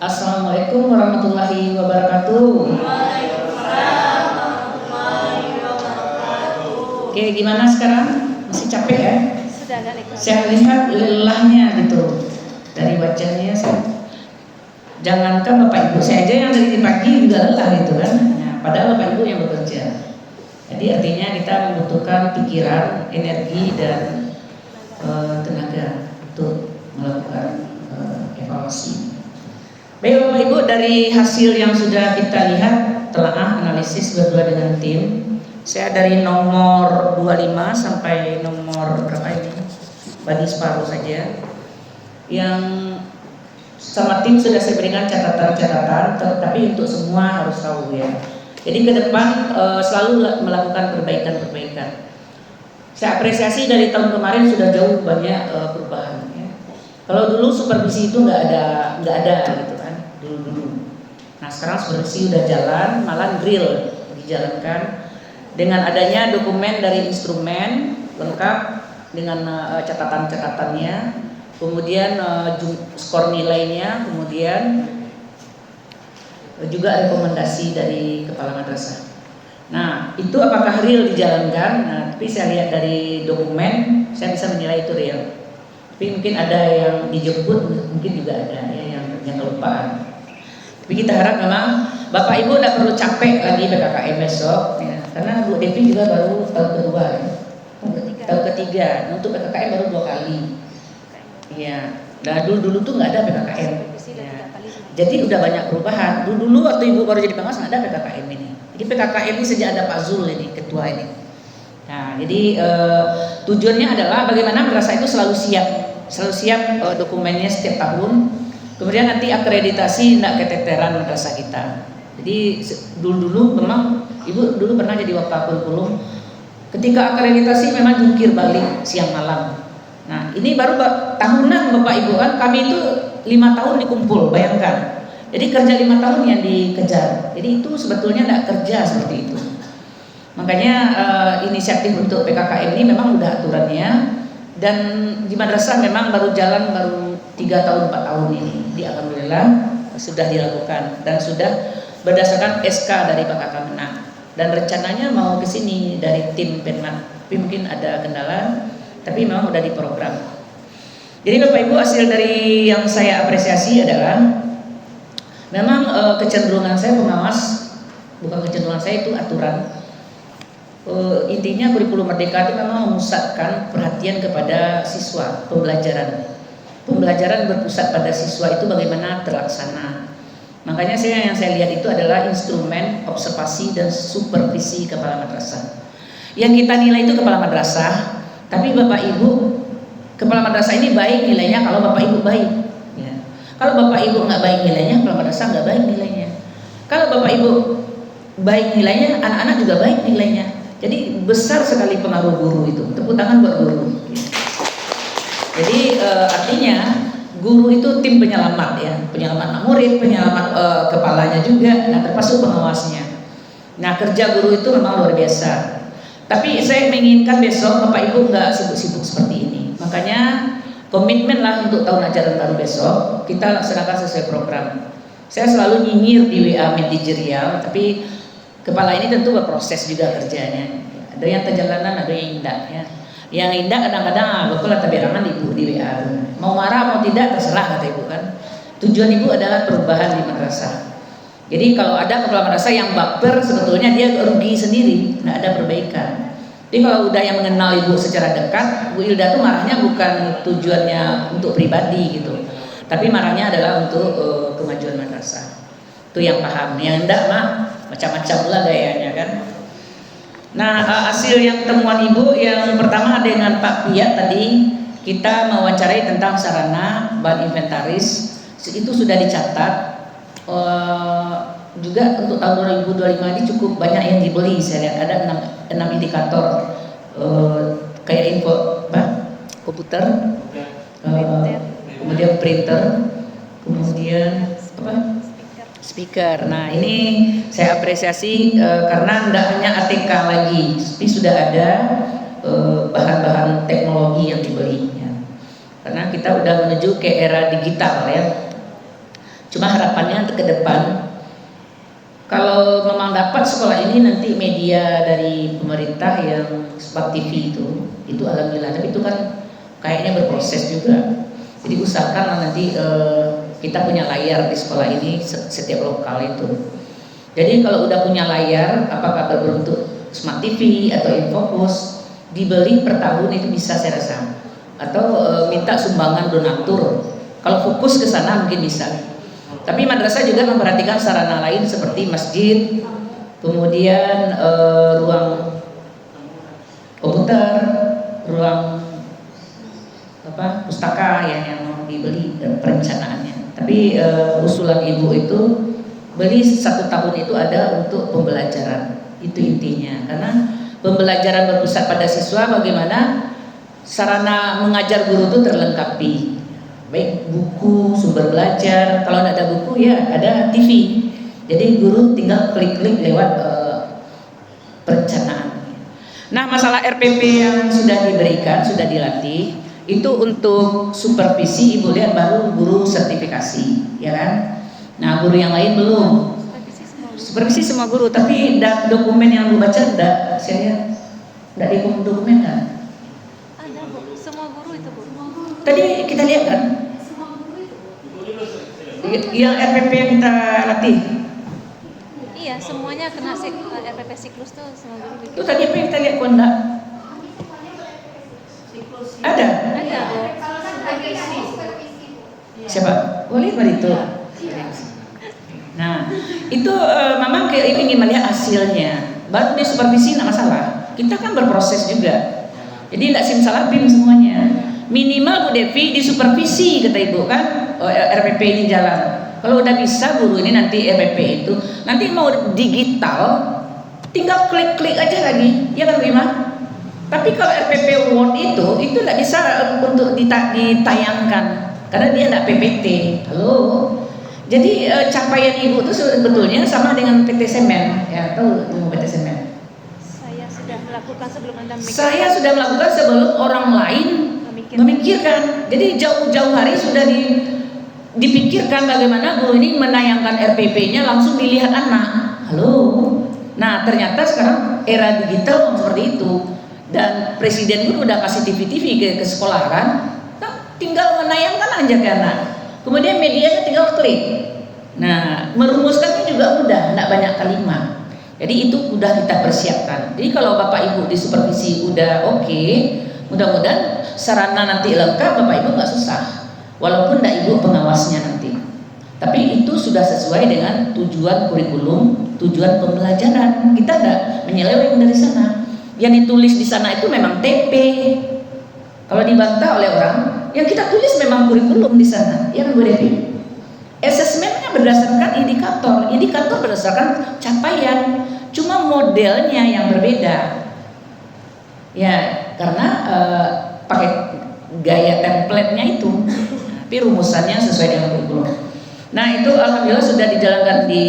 Assalamualaikum warahmatullahi wabarakatuh. Waalaikumsalam warahmatullahi wabarakatuh. Oke, gimana sekarang? Masih capek ya? Sudah agak lekor. Saya lihat lelahnya gitu dari wajahnya. Jangankan Bapak Ibu, saya aja yang dari pagi juga lelah gitu kan. Nah, padahal Bapak Ibu yang bekerja. Jadi artinya kita membutuhkan pikiran, energi dan tenaga untuk melakukan evaluasi. Baik Bapak Ibu, dari hasil yang sudah kita lihat, telaah analisis berdua dengan tim, saya dari nomor 25 sampai nomor berapa ini? Badi separuh saja. Yang sama tim sudah saya berikan catatan-catatan, tapi untuk semua harus tahu ya. Jadi ke depan selalu melakukan perbaikan-perbaikan. Saya apresiasi dari tahun kemarin sudah jauh banyak perubahan. Ya. Kalau dulu supervisi itu nggak ada gitu kan, dulu. Nah sekarang supervisi udah jalan, malah drill dijalankan dengan adanya dokumen dari instrumen lengkap dengan catatan-catatannya, kemudian skor nilainya, kemudian juga rekomendasi dari kepala madrasah. Nah itu apakah real dijalankan? Nah, tapi saya lihat dari dokumen, saya bisa menilai itu real. Tapi mungkin ada yang dijemput, mungkin juga ada ya yang kelupaan. Tapi kita harap memang Bapak Ibu tidak perlu capek lagi PKKM besok, ya. Karena Bu Devi juga baru tahun kedua, ya. Tahun ketiga. Untuk PKKM baru 2 kali. Iya. Nah dulu tuh nggak ada PKKM. Ya. Jadi udah banyak perubahan. Dulu waktu Ibu baru jadi pengawas nggak ada PKKM ini. Jadi PKKM ini sejak ada Pak Zul ini ketua ini. Nah jadi tujuannya adalah bagaimana madrasah itu selalu siap dokumennya setiap tahun. Kemudian nanti akreditasi tidak keteteran madrasah kita. Jadi dulu memang Ibu dulu pernah jadi wakil kurikulum. Ketika akreditasi memang jungkir balik siang malam. Nah ini baru tahunan Bapak Ibu kan, kami itu 5 tahun dikumpul, bayangkan. Jadi kerja 5 tahun yang dikejar. Jadi itu sebetulnya tidak kerja seperti itu. Makanya inisiatif untuk PKKM ini memang udah aturannya. Dan di madrasah memang baru jalan 3 tahun 4 tahun ini. Di alhamdulillah sudah dilakukan dan sudah berdasarkan SK dari Pak Kakamenang. Dan rencananya mau ke sini dari tim Penmat. Tapi mungkin ada kendala, tapi memang udah diprogram. Jadi Bapak Ibu, hasil dari yang saya apresiasi adalah memang kecenderungan saya pengawas, bukan kecenderungan saya, itu aturan. Intinya kurikulum Merdeka itu memang memusatkan perhatian kepada siswa, pembelajaran berpusat pada siswa itu bagaimana terlaksana. Makanya yang saya lihat itu adalah instrumen observasi dan supervisi kepala madrasah. Yang kita nilai itu kepala madrasah, tapi Bapak Ibu, kepala madrasah ini baik nilainya kalau Bapak Ibu baik. Ya. Kalau Bapak Ibu nggak baik nilainya, kepala madrasah nggak baik nilainya. Kalau Bapak Ibu baik nilainya, anak-anak juga baik nilainya. Jadi besar sekali pengaruh guru itu. Tepuk tangan buat guru. Jadi artinya guru itu tim penyelamat ya, penyelamat murid, penyelamat kepalanya juga, dan termasuk pengawasnya. Nah kerja guru itu memang luar biasa. Tapi saya menginginkan besok Bapak Ibu nggak sibuk-sibuk seperti ini. Makanya komitmen lah untuk tahun ajaran baru besok kita laksanakan sesuai program. Saya selalu nyinyir di WA manajerial, tapi kepala ini tentu berproses juga kerjanya. Ada yang terjalanan, ada yang indah ya. Yang indah kadang-kadang betul lah tabirangan ibu di WA. Mau marah mau tidak terserah kata ibu kan. Tujuan ibu adalah perubahan di madrasah. Jadi kalau ada kepala madrasah yang baper, sebetulnya dia rugi sendiri, tidak ada perbaikan. Jadi kalau udah yang mengenal ibu secara dekat, Bu Ilda tuh marahnya bukan tujuannya untuk pribadi gitu, tapi marahnya adalah untuk kemajuan madrasah. Itu yang paham. Yang enggak mah macam-macam lah gayanya kan. Nah hasil yang temuan ibu yang pertama dengan Pak Piat tadi, kita mewawancarai tentang sarana bahan inventaris, itu sudah dicatat. Juga untuk tahun 2025 ini cukup banyak yang dibeli. Saya lihat ada 6 indikator kayak info komputer, kemudian printer, kemudian speaker. Nah ini saya apresiasi karena tidak hanya ATK lagi, tapi sudah ada bahan-bahan teknologi yang dibeli ya. Karena kita udah menuju ke era digital ya. Cuma harapannya untuk ke depan, kalau memang dapat sekolah ini nanti media dari pemerintah yang Smart TV itu alhamdulillah. Tapi itu kan kayaknya berproses juga. Jadi usahakan nanti kita punya layar di sekolah ini setiap lokal itu. Jadi kalau udah punya layar, apakah berbentuk Smart TV atau Infocus, dibeli per tahun itu bisa saya rasa. Atau minta sumbangan donatur. Kalau fokus ke sana mungkin bisa. Tapi madrasah juga memperhatikan sarana lain seperti masjid, kemudian ruang komputer, ruang pustaka yang mau dibeli perencanaannya. Tapi usulan ibu itu beli 1 tahun itu ada untuk pembelajaran, itu intinya. Karena pembelajaran berpusat pada siswa, bagaimana sarana mengajar guru itu terlengkapi. Baik buku, sumber belajar, kalau tidak ada buku ya ada TV. Jadi guru tinggal klik-klik lewat perencanaan. Nah, masalah RPP yang sudah diberikan, sudah dilatih, itu untuk supervisi ibu lihat baru guru sertifikasi, ya kan? Nah, guru yang lain belum. Supervisi semua guru, tapi dokumen yang lu baca enggak, saya enggak di dokumen kan? Ada Bu, semua guru itu Bu. Tadi kita lihat kan? Yang RPP yang kita latih. Iya, semuanya kena RPP siklus tuh semua guru bikin. Itu tadi apa yang kita lihat kok enggak? Ada? Ada Bu. Siapa? Oh, lihat itu. Nah, itu Mama ingin melihat hasilnya. Baru di supervisi tidak masalah. Kita kan berproses juga. Jadi tidak simsalabim semuanya. Minimal Bu Devi di supervisi kata Ibu kan, RPP ini jalan. Kalau udah bisa guru ini nanti RPP itu, nanti mau digital, tinggal klik-klik aja lagi, ya kan Bu Ima? Tapi kalau RPP Word itu tidak bisa untuk ditayangkan, karena dia tidak PPT. Halo. Jadi capaian Ibu itu sebetulnya sama dengan PT Semen, ya tahu PT Semen. Saya sudah melakukan sebelum Anda memikirkan. Saya sudah melakukan sebelum orang lain memikirkan. Jadi jauh-jauh hari sudah dipikirkan bagaimana guru ini menayangkan RPP-nya langsung dilihat anak. Halo. Nah, ternyata sekarang era digital seperti itu. Dan presiden pun udah kasih TV-TV ke sekolah kan. Nah, tinggal menayangkan aja ke anak. Kemudian medianya tinggal klik. Nah, merumuskannya juga mudah, tidak banyak kalimat. Jadi itu udah kita persiapkan. Jadi kalau Bapak Ibu di supervisi udah oke, mudah-mudahan sarana nanti lengkap, Bapak Ibu nggak susah. Walaupun tidak Ibu pengawasnya nanti. Tapi itu sudah sesuai dengan tujuan kurikulum, tujuan pembelajaran. Kita tidak menyeleweng dari sana. Yang ditulis di sana itu memang TP. Kalau dibantah oleh orang, yang kita tulis memang kurikulum di sana, ya kan Bu Devi? Asesmennya berdasarkan indikator berdasarkan capaian, cuma modelnya yang berbeda. Ya, karena pakai gaya template-nya itu, tapi rumusannya sesuai dengan kurikulum. Nah, itu alhamdulillah sudah dijalankan di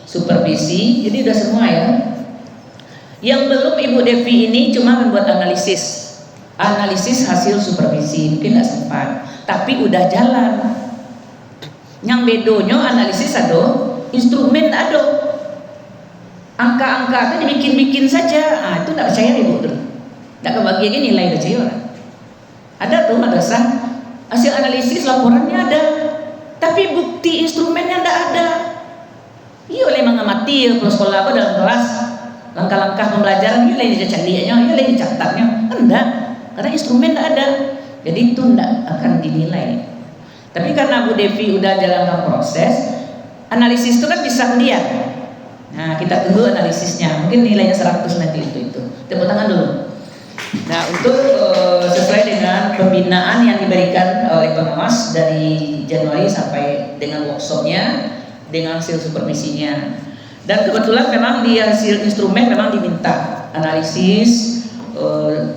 supervisi, jadi udah semua ya. Yang belum Ibu Devi ini cuma membuat analisis hasil supervisi, mungkin tidak sempat, tapi udah jalan. Yang bedonyo analisis ada, instrumen ada, angka-angka itu dibikin-bikin saja. Itu tidak percaya Ibu tuh, tidak kebagian nilai percaya. Ada tuh madrasah hasil analisis laporannya ada, tapi bukti instrumennya tidak ada. Iya oleh mengamati kalau sekolah apa dalam kelas langkah-langkah pembelajaran iya lagi dicarinya, iya lagi dicatatnya, enggak. Karena instrumen tidak ada, jadi itu tidak akan dinilai. Tapi karena Bu Devi udah jalankan proses, analisis itu kan bisa melihat. Nah, kita tunggu analisisnya, mungkin nilainya 100 nanti itu. Tepuk tangan dulu. Nah, untuk sesuai dengan pembinaan yang diberikan oleh pengawas dari Januari sampai dengan workshopnya, dengan hasil supervisinya. Dan kebetulan memang di hasil instrumen memang diminta analisis,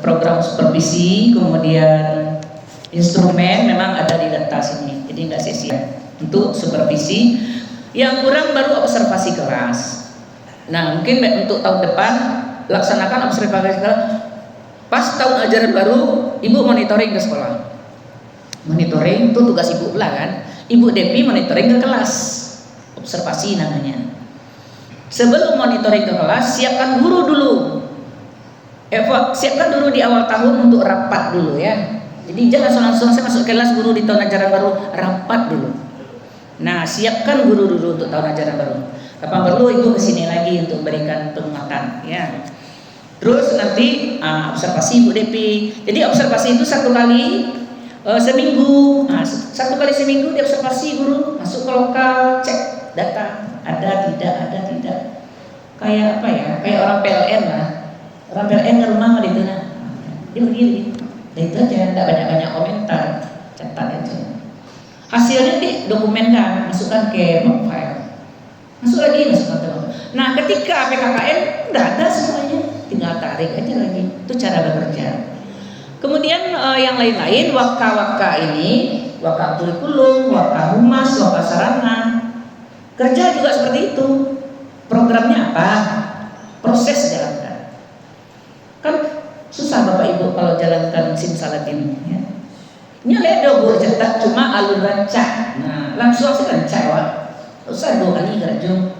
program supervisi, kemudian instrumen memang ada di data sini, jadi nggak sia-sia untuk supervisi. Yang kurang baru observasi kelas. Nah, mungkin untuk tahun depan laksanakan observasi kelas. Pas tahun ajaran baru, Ibu monitoring ke sekolah. Monitoring itu tugas Ibu pula kan. Ibu Depi monitoring ke kelas, observasi namanya. Sebelum monitoring ke kelas, siapkan guru dulu. Siapkan dulu di awal tahun untuk rapat dulu ya. Jadi jangan langsung saya masuk kelas guru di tahun ajaran baru, rapat dulu. Nah, siapkan guru dulu untuk tahun ajaran baru. Kapan perlu ibu kesini lagi untuk berikan penguatan ya. Terus nanti observasi Ibu Depi. Jadi observasi itu satu kali seminggu. Nah, satu kali seminggu diobservasi guru, masuk ke lokal, cek data, ada tidak. Kayak apa ya? Kayak orang PLN lah. Orang PLN ke rumah gitu nah. Dia begini. Dan itu aja, tidak banyak-banyak komentar, catat aja. Hasilnya dokumenkan, masukkan ke map file. Masukkan ke map. Nah, ketika PKKM tidak ada semuanya, tinggal tarik aja lagi. Itu cara bekerja. Kemudian yang lain-lain, waka-waka ini, waka kurikulum, waka humas, waka sarana, kerja juga seperti itu. Programnya apa? Proses jalankan. Kan susah Bapak Ibu kalau jalankan simsalabim ya. Ini ledo Bu cetak cuma alur rancak. Nah, langsung saya rancak Wak. Usah 2 kali kerajung.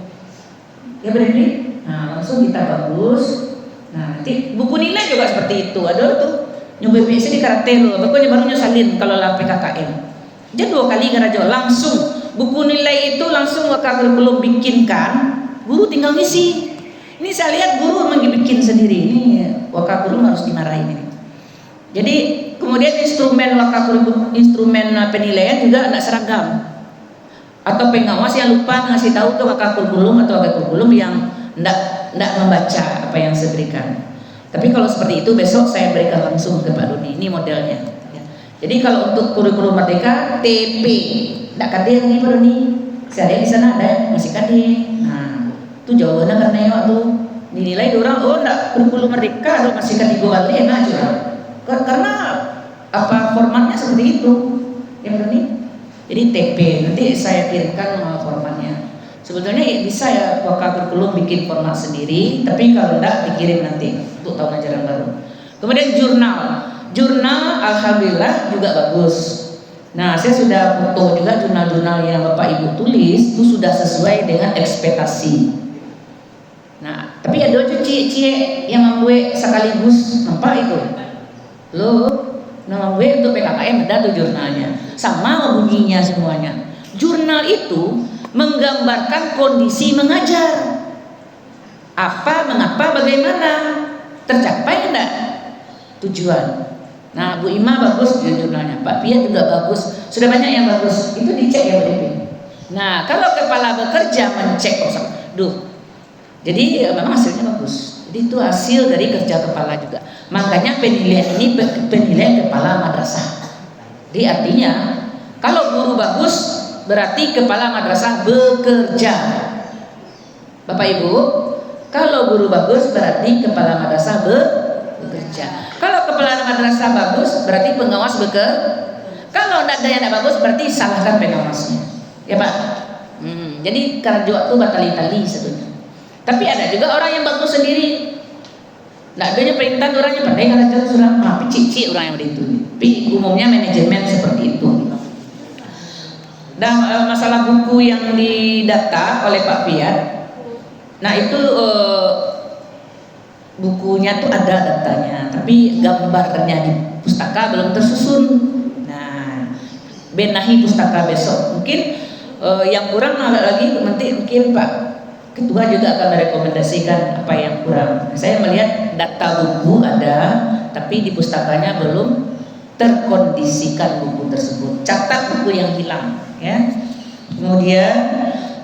Ya berarti. Nah, langsung kita bagus. Nah, nanti buku nilai juga seperti itu. Ada tuh nyoba BC di karate lo. Pokoknya barunya salin kalau lah PKKM. Dia 2 kali kerajung langsung. Buku nilai itu langsung wakil kurikulum bikinkan. Guru tinggal ngisi. Ini saya lihat guru bikin sendiri. Ini wakil kurikulum harus dimarahin ini. Jadi kemudian instrumen wakil kurikulum, instrumen penilaian juga tidak seragam. Atau pengawas yang lupa ngasih tahu ke wakil kurikulum atau wakil kurikulum yang tidak membaca apa yang saya berikan. Tapi kalau seperti itu besok saya berikan langsung ke Pak Doni. Ini modelnya. Jadi kalau untuk kurikulum merdeka TP, tidak KD nih Pak Doni. Saya lihat di sana ada masih KD. Nah, itu jawabannya karena ya waktu dinilai orang enggak kurikulum merdeka atau masih kategori balik aja. Karena apa formatnya seperti itu. Ya Pak Doni. Jadi TP nanti saya kirimkan formatnya. Sebetulnya bisa ya wakil kurikulum bikin format sendiri, tapi kalau enggak dikirim nanti untuk tahun ajaran baru. Kemudian jurnal alhamdulillah juga bagus. Nah, saya sudah foto juga jurnal-jurnal yang Bapak Ibu tulis itu sudah sesuai dengan ekspektasi. Nah, tapi ada juga cie-cie yang membuat sekaligus nampak itu. Loh, nama gue untuk PKKM ada tuh jurnalnya, sama bunyinya semuanya. Jurnal itu menggambarkan kondisi mengajar. Apa, mengapa, bagaimana, tercapai enggak tujuan. Nah, Bu Ima bagus jurnalnya, Pak Pia juga bagus, sudah banyak yang bagus. Itu dicek ya Bu Devi. Nah, kalau kepala bekerja mencek, jadi memang hasilnya bagus. Jadi itu hasil dari kerja kepala juga. Makanya penilaian ini penilaian kepala madrasah. Jadi artinya kalau guru bagus berarti kepala madrasah bekerja. Bapak Ibu, kalau guru bagus berarti kepala madrasah bekerja. Kalau kepala madrasah bagus berarti pengawas bekerja. Kalau tidak ada yang tidak bagus berarti salahkan pengawasnya. Ya Pak. Jadi kerja itu batali-tali satunya. Tapi ada juga orang yang bagus sendiri. Tidak adanya perintah orangnya pandai ngajar surah, tapi cici orang yang begitu. Tapi umumnya manajemen seperti itu. Dan masalah buku yang didata oleh Pak Fiat, nah itu bukunya tuh ada datanya, tapi gambarnya di pustaka belum tersusun. Nah, benahi pustaka besok. Mungkin yang kurang lagi nanti mungkin Pak Ketua juga akan merekomendasikan apa yang kurang. Saya melihat data buku ada, tapi di pustakanya belum terkondisikan buku tersebut. Catat buku yang hilang, ya. Kemudian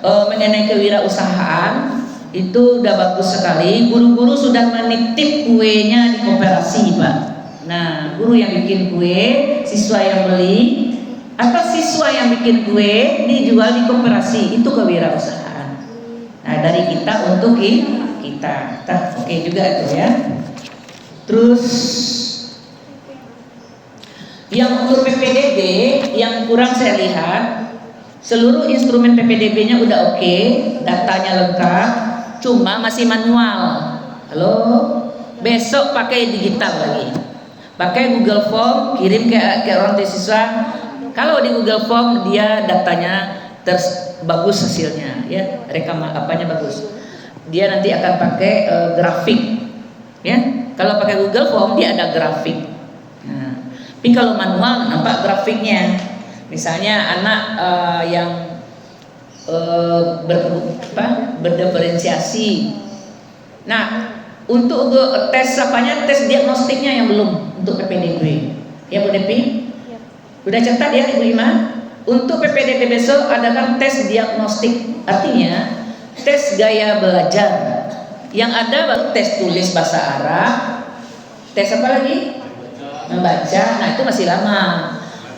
mengenai kewirausahaan itu udah bagus sekali. Guru-guru sudah menitip kuenya di koperasi, Pak. Nah, guru yang bikin kue, siswa yang beli, atau siswa yang bikin kue dijual di koperasi, itu kewirausahaan. Nah, dari kita untuk kita. Oke juga itu ya. Terus yang untuk PPDB yang kurang saya lihat, seluruh instrumen PPDB-nya udah oke, datanya lengkap, cuma masih manual. Halo, besok pakai digital lagi. Pakai Google Form, kirim ke orang tua siswa, Kalau di Google Form dia datanya bagus hasilnya, ya rekam apanya bagus. Dia nanti akan pakai grafik, ya. Kalau pakai Google Form dia ada grafik. Nah, tapi kalau manual nampak grafiknya. Misalnya anak yang berdiferensiasi. Nah, untuk tes apanya, tes diagnostiknya yang belum untuk PPDB. Ya Bu Depi? Udah catat ya Ibu Ima? Untuk PPDB besok adakan tes diagnostik. Artinya tes gaya belajar. Yang ada baru tes tulis bahasa Arab. Tes apa lagi? Membaca. Nah, itu masih lama.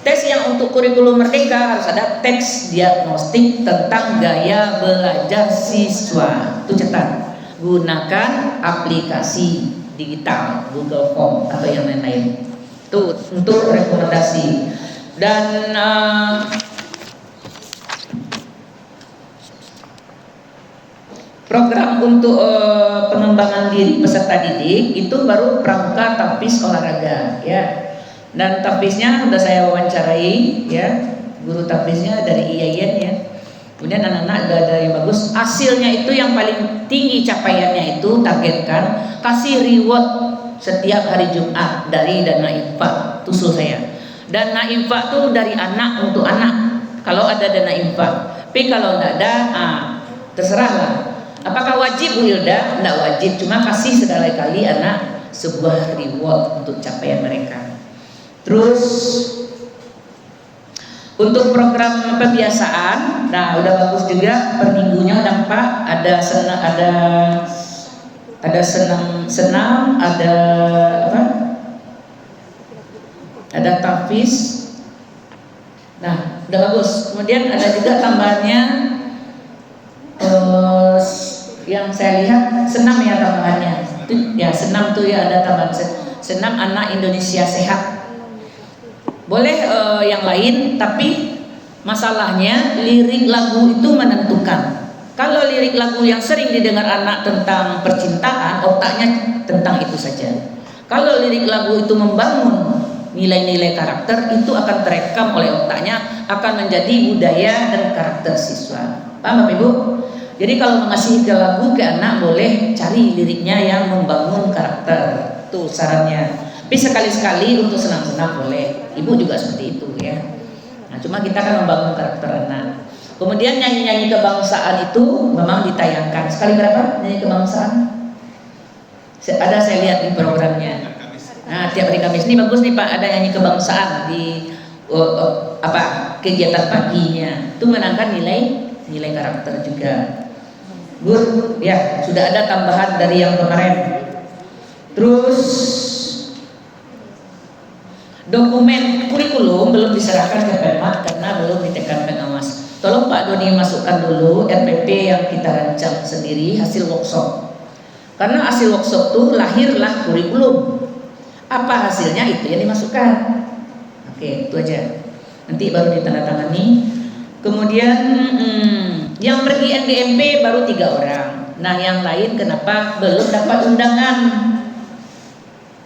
Tes yang untuk kurikulum merdeka harus ada teks diagnostik tentang gaya belajar siswa. Itu catat. Gunakan aplikasi digital Google Form atau yang lain-lain. Itu untuk rekomendasi. Dan program untuk pengembangan diri peserta didik itu baru pramuka tapis olahraga, ya. Dan tapisnya sudah saya wawancarai, ya, guru tapisnya dari IAIN, ya. Kemudian anak-anak ada yang bagus. Hasilnya itu yang paling tinggi capaiannya itu targetkan kasih reward setiap hari Jumat dari dana infak, tusul saya. Dana infak tuh dari anak untuk anak. Kalau ada dana infak, tapi kalau tidak ada, terserahlah. Apakah wajib Bu Hilda? Tidak wajib, cuma kasih sekali-kali anak sebuah reward untuk capaian mereka. Terus untuk program pembiasaan, nah udah bagus juga per minggunya nampak ada senam, ada apa? Ada tafis. Nah, udah bagus. Kemudian ada juga tambahannya yang saya lihat senam ya tambahannya. Ya senam tuh ya ada tambahan senam anak Indonesia sehat. Boleh yang lain, tapi masalahnya lirik lagu itu menentukan. Kalau lirik lagu yang sering didengar anak tentang percintaan, otaknya tentang itu saja. Kalau lirik lagu itu membangun nilai-nilai karakter, itu akan terekam oleh otaknya, akan menjadi budaya dan karakter siswa. Paham Bapak Ibu? Jadi kalau mengasih ke lagu ke anak, boleh cari liriknya yang membangun karakter. Itu sarannya. Tapi sekali-sekali untuk senang-senang boleh. Ibu juga seperti itu, ya. Nah, cuma kita kan membangun karakter anak. Kemudian nyanyi-nyanyi kebangsaan itu memang ditayangkan. Sekali berapa nyanyi kebangsaan? Ada saya lihat di programnya. Nah, tiap hari Kamis ini bagus nih Pak, ada nyanyi kebangsaan di kegiatan paginya. Itu menangkan nilai karakter juga. Good, ya sudah ada tambahan dari yang kemarin. Terus dokumen kurikulum belum diserahkan ke Pemmat karena belum ditekan pengawas. Tolong Pak Doni masukkan dulu RPP yang kita rancang sendiri hasil workshop. Karena hasil workshop itu lahirlah kurikulum. Apa hasilnya itu yang dimasukkan. Oke, itu aja. Nanti baru ditandatangani. Kemudian yang pergi NDMP baru 3 orang. Nah, yang lain kenapa belum dapat undangan?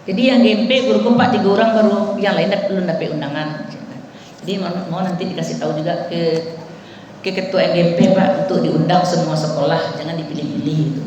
Jadi yang DMP guru Pak 3 orang baru, yang lain belum dapat undangan. Jadi mau nanti dikasih tahu juga ke ketua NDMP Pak untuk diundang semua sekolah, jangan dipilih-pilih itu.